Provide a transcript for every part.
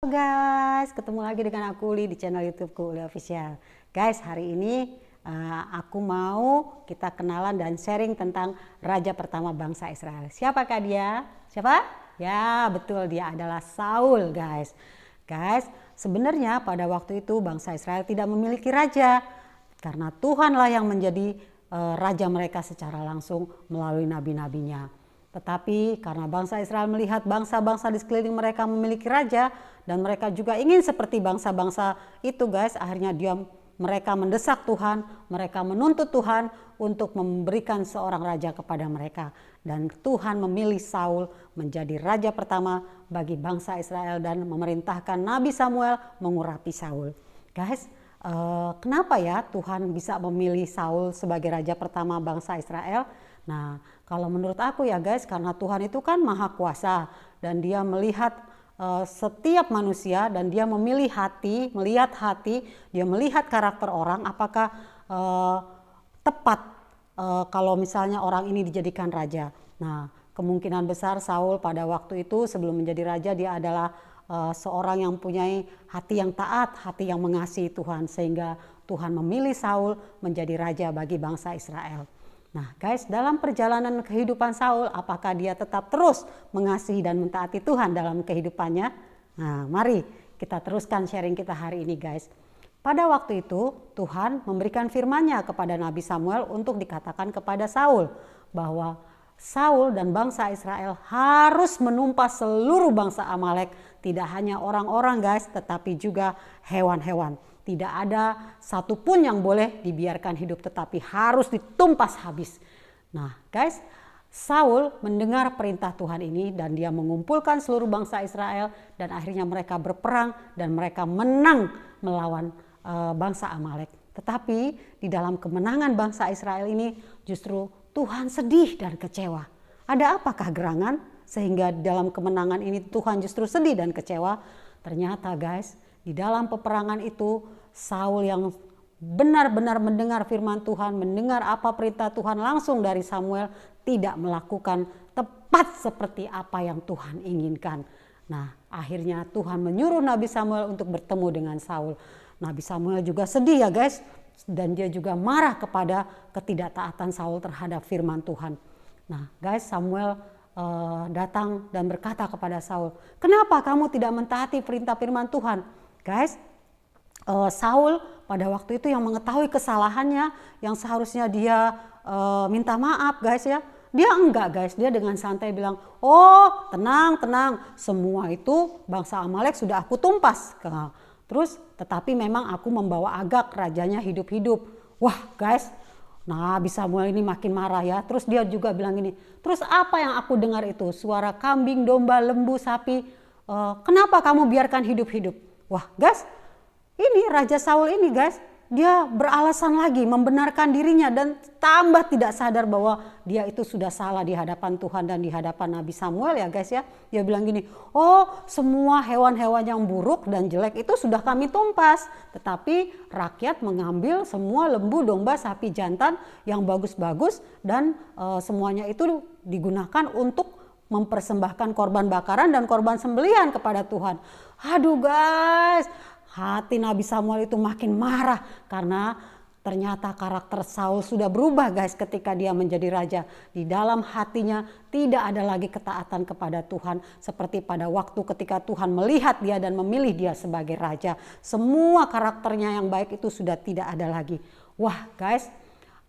Guys, ketemu lagi dengan aku Uli di channel YouTubeku Uli Official. Guys, hari ini aku mau kita kenalan dan sharing tentang raja pertama bangsa Israel. Siapakah dia? Siapa? Ya, betul, dia adalah Saul, guys. Guys, sebenarnya pada waktu itu bangsa Israel tidak memiliki raja karena Tuhanlah yang menjadi raja mereka secara langsung melalui nabi-nabinya. Tetapi karena bangsa Israel melihat bangsa-bangsa di sekeliling mereka memiliki raja dan mereka juga ingin seperti bangsa-bangsa itu, guys, akhirnya mereka mendesak Tuhan, mereka menuntut Tuhan untuk memberikan seorang raja kepada mereka. Dan Tuhan memilih Saul menjadi raja pertama bagi bangsa Israel dan memerintahkan Nabi Samuel mengurapi Saul. Guys, kenapa ya Tuhan bisa memilih Saul sebagai raja pertama bangsa Israel? Nah, kalau menurut aku ya guys, karena Tuhan itu kan maha kuasa dan dia melihat setiap manusia dan dia memilih hati, melihat hati, dia melihat karakter orang apakah tepat kalau misalnya orang ini dijadikan raja. Nah, kemungkinan besar Saul pada waktu itu sebelum menjadi raja dia adalah seorang yang mempunyai hati yang taat, hati yang mengasihi Tuhan, sehingga Tuhan memilih Saul menjadi raja bagi bangsa Israel. Nah guys, dalam perjalanan kehidupan Saul, apakah dia tetap terus mengasihi dan mentaati Tuhan dalam kehidupannya? Nah, mari kita teruskan sharing kita hari ini, guys. Pada waktu itu Tuhan memberikan firman-Nya kepada Nabi Samuel untuk dikatakan kepada Saul bahwa Saul dan bangsa Israel harus menumpas seluruh bangsa Amalek, tidak hanya orang-orang guys, tetapi juga hewan-hewan. Tidak ada satupun yang boleh dibiarkan hidup, tetapi harus ditumpas habis. Nah guys, Saul mendengar perintah Tuhan ini dan dia mengumpulkan seluruh bangsa Israel dan akhirnya mereka berperang dan mereka menang melawan bangsa Amalek. Tetapi di dalam kemenangan bangsa Israel ini justru Tuhan sedih dan kecewa. Ada apakah gerangan sehingga dalam kemenangan ini Tuhan justru sedih dan kecewa? Ternyata guys, di dalam peperangan itu Saul yang benar-benar mendengar firman Tuhan, mendengar apa perintah Tuhan langsung dari Samuel, tidak melakukan tepat seperti apa yang Tuhan inginkan. Nah, akhirnya Tuhan menyuruh Nabi Samuel untuk bertemu dengan Saul. Nabi Samuel juga sedih ya guys, dan dia juga marah kepada ketidaktaatan Saul terhadap firman Tuhan. Nah guys, Samuel datang dan berkata kepada Saul, "Kenapa kamu tidak mentaati perintah firman Tuhan?" Guys, Saul pada waktu itu yang mengetahui kesalahannya, yang seharusnya dia minta maaf guys ya, dia enggak guys, dia dengan santai bilang, "Oh tenang, semua itu bangsa Amalek sudah aku tumpas." Terus tetapi memang aku membawa Agag rajanya hidup-hidup. Wah guys, Nabi Samuel ini makin marah ya. Terus dia juga bilang gini, "Terus apa yang aku dengar itu? Suara kambing, domba, lembu, sapi. Kenapa kamu biarkan hidup-hidup?" Wah guys, ini Raja Saul ini guys, dia beralasan lagi membenarkan dirinya dan tambah tidak sadar bahwa dia itu sudah salah di hadapan Tuhan dan di hadapan Nabi Samuel ya guys ya. Dia bilang gini, "Oh semua hewan-hewan yang buruk dan jelek itu sudah kami tumpas. Tetapi rakyat mengambil semua lembu, domba, sapi jantan yang bagus-bagus dan semuanya itu digunakan untuk mempersembahkan korban bakaran dan korban sembelihan kepada Tuhan." Aduh guys, hati Nabi Samuel itu makin marah karena ternyata karakter Saul sudah berubah guys ketika dia menjadi raja. Di dalam hatinya tidak ada lagi ketaatan kepada Tuhan seperti pada waktu ketika Tuhan melihat dia dan memilih dia sebagai raja. Semua karakternya yang baik itu sudah tidak ada lagi. Wah guys,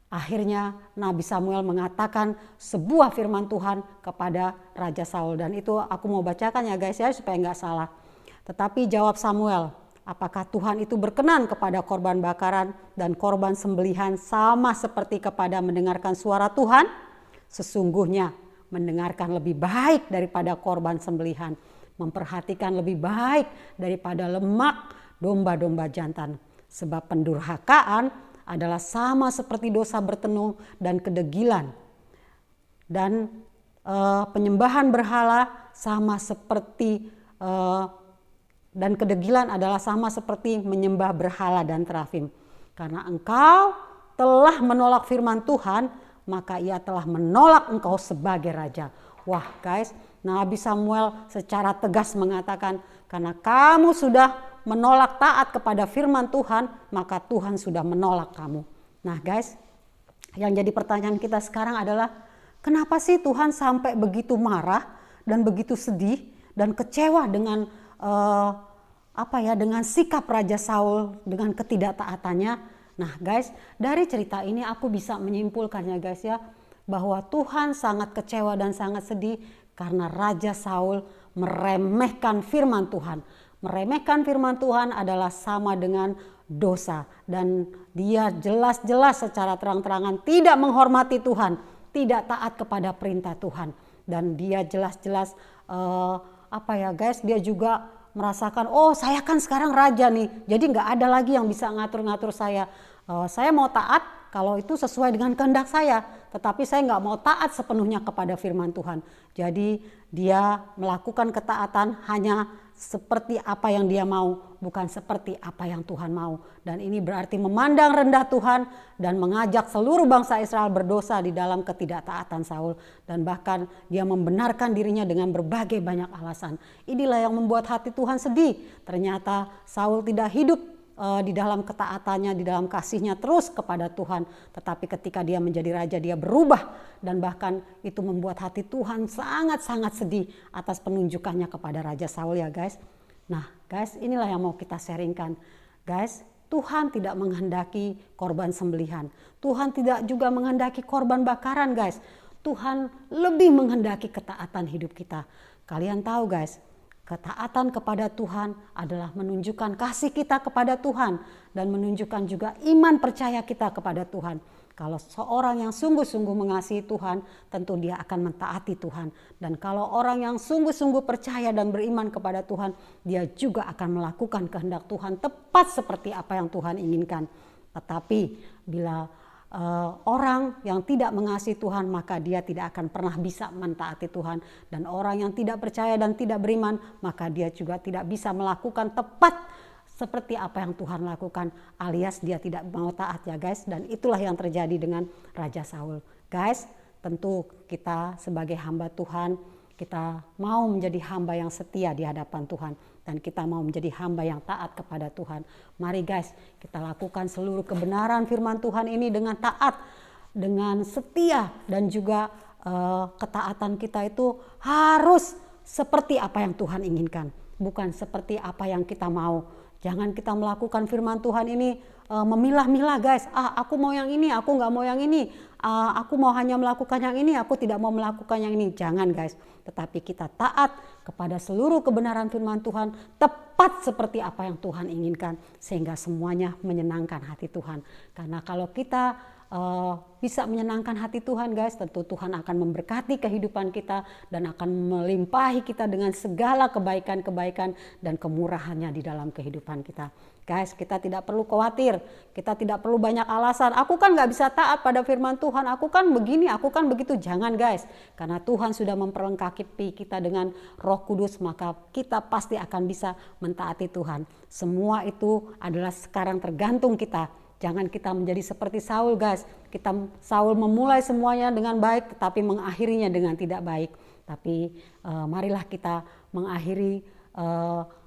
akhirnya Nabi Samuel mengatakan sebuah firman Tuhan kepada Raja Saul dan itu aku mau bacakan ya guys ya supaya nggak salah. Tetapi jawab Samuel, "Apakah Tuhan itu berkenan kepada korban bakaran dan korban sembelihan sama seperti kepada mendengarkan suara Tuhan? Sesungguhnya mendengarkan lebih baik daripada korban sembelihan, memperhatikan lebih baik daripada lemak domba-domba jantan. Sebab pendurhakaan adalah sama seperti dosa bertenung dan kedegilan. Dan penyembahan berhala sama seperti dan kedegilan adalah sama seperti menyembah berhala dan terafim. Karena engkau telah menolak firman Tuhan, maka ia telah menolak engkau sebagai raja." Wah guys, Nabi Samuel secara tegas mengatakan, karena kamu sudah menolak taat kepada firman Tuhan, maka Tuhan sudah menolak kamu. Nah guys, yang jadi pertanyaan kita sekarang adalah, kenapa sih Tuhan sampai begitu marah dan begitu sedih dan kecewa dengan dengan sikap Raja Saul dengan ketidaktaatannya? Nah guys, dari cerita ini aku bisa menyimpulkannya guys ya, bahwa Tuhan sangat kecewa dan sangat sedih karena Raja Saul meremehkan firman Tuhan. Meremehkan firman Tuhan adalah sama dengan dosa, dan dia jelas-jelas secara terang-terangan tidak menghormati Tuhan, tidak taat kepada perintah Tuhan, dan dia jelas-jelas dia juga merasakan, oh saya kan sekarang raja nih, jadi nggak ada lagi yang bisa ngatur-ngatur saya. Saya mau taat kalau itu sesuai dengan kehendak saya, tetapi saya nggak mau taat sepenuhnya kepada firman Tuhan. Jadi dia melakukan ketaatan hanya seperti apa yang dia mau, bukan seperti apa yang Tuhan mau. Dan ini berarti memandang rendah Tuhan dan mengajak seluruh bangsa Israel berdosa di dalam ketidaktaatan Saul. Dan bahkan dia membenarkan dirinya dengan berbagai banyak alasan. Inilah yang membuat hati Tuhan sedih. Ternyata Saul tidak hidup di dalam ketaatannya, di dalam kasihnya terus kepada Tuhan. Tetapi ketika dia menjadi raja, dia berubah, dan bahkan itu membuat hati Tuhan sangat-sangat sedih atas penunjukannya kepada Raja Saul ya guys. Nah guys, inilah yang mau kita sharingkan. Guys, Tuhan tidak menghendaki korban sembelihan. Tuhan tidak juga menghendaki korban bakaran guys. Tuhan lebih menghendaki ketaatan hidup kita. Kalian tahu guys, ketaatan kepada Tuhan adalah menunjukkan kasih kita kepada Tuhan dan menunjukkan juga iman percaya kita kepada Tuhan. Kalau seorang yang sungguh-sungguh mengasihi Tuhan, tentu dia akan mentaati Tuhan. Dan kalau orang yang sungguh-sungguh percaya dan beriman kepada Tuhan, dia juga akan melakukan kehendak Tuhan tepat seperti apa yang Tuhan inginkan. Tetapi bila orang yang tidak mengasihi Tuhan, maka dia tidak akan pernah bisa mentaati Tuhan. Dan orang yang tidak percaya dan tidak beriman, maka dia juga tidak bisa melakukan tepat seperti apa yang Tuhan lakukan, alias dia tidak mau taat ya guys. Dan itulah yang terjadi dengan Raja Saul. Guys, tentu kita sebagai hamba Tuhan, kita mau menjadi hamba yang setia di hadapan Tuhan, dan kita mau menjadi hamba yang taat kepada Tuhan. Mari guys, kita lakukan seluruh kebenaran firman Tuhan ini dengan taat, dengan setia, dan juga ketaatan kita itu harus seperti apa yang Tuhan inginkan, bukan seperti apa yang kita mau. Jangan kita melakukan firman Tuhan ini memilah-milah guys. Aku mau yang ini, aku nggak mau yang ini. Aku mau hanya melakukan yang ini, aku tidak mau melakukan yang ini. Jangan guys. Tetapi kita taat kepada seluruh kebenaran firman Tuhan tepat seperti apa yang Tuhan inginkan, sehingga semuanya menyenangkan hati Tuhan. Karena kalau kita bisa menyenangkan hati Tuhan guys, tentu Tuhan akan memberkati kehidupan kita dan akan melimpahi kita dengan segala kebaikan-kebaikan dan kemurahannya di dalam kehidupan kita. Guys, kita tidak perlu khawatir, kita tidak perlu banyak alasan. Aku kan gak bisa taat pada firman Tuhan, aku kan begini, aku kan begitu. Jangan guys, karena Tuhan sudah memperlengkapi kita dengan Roh Kudus, maka kita pasti akan bisa mentaati Tuhan. Semua itu adalah sekarang tergantung kita. Jangan kita menjadi seperti Saul guys. Saul memulai semuanya dengan baik, tetapi mengakhirinya dengan tidak baik. Tapi marilah kita mengakhiri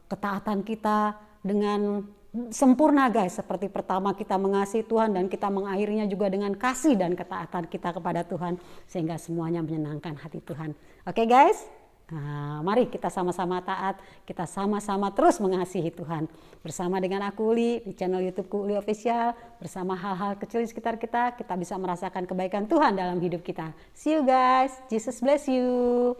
ketaatan kita dengan sempurna guys. Seperti pertama kita mengasihi Tuhan, dan kita mengakhirinya juga dengan kasih dan ketaatan kita kepada Tuhan, sehingga semuanya menyenangkan hati Tuhan. Oke guys? Nah, mari kita sama-sama taat, kita sama-sama terus mengasihi Tuhan. Bersama dengan aku Uli di channel YouTubeku Uli Official, bersama hal-hal kecil di sekitar kita bisa merasakan kebaikan Tuhan dalam hidup kita. See you guys, Jesus bless you.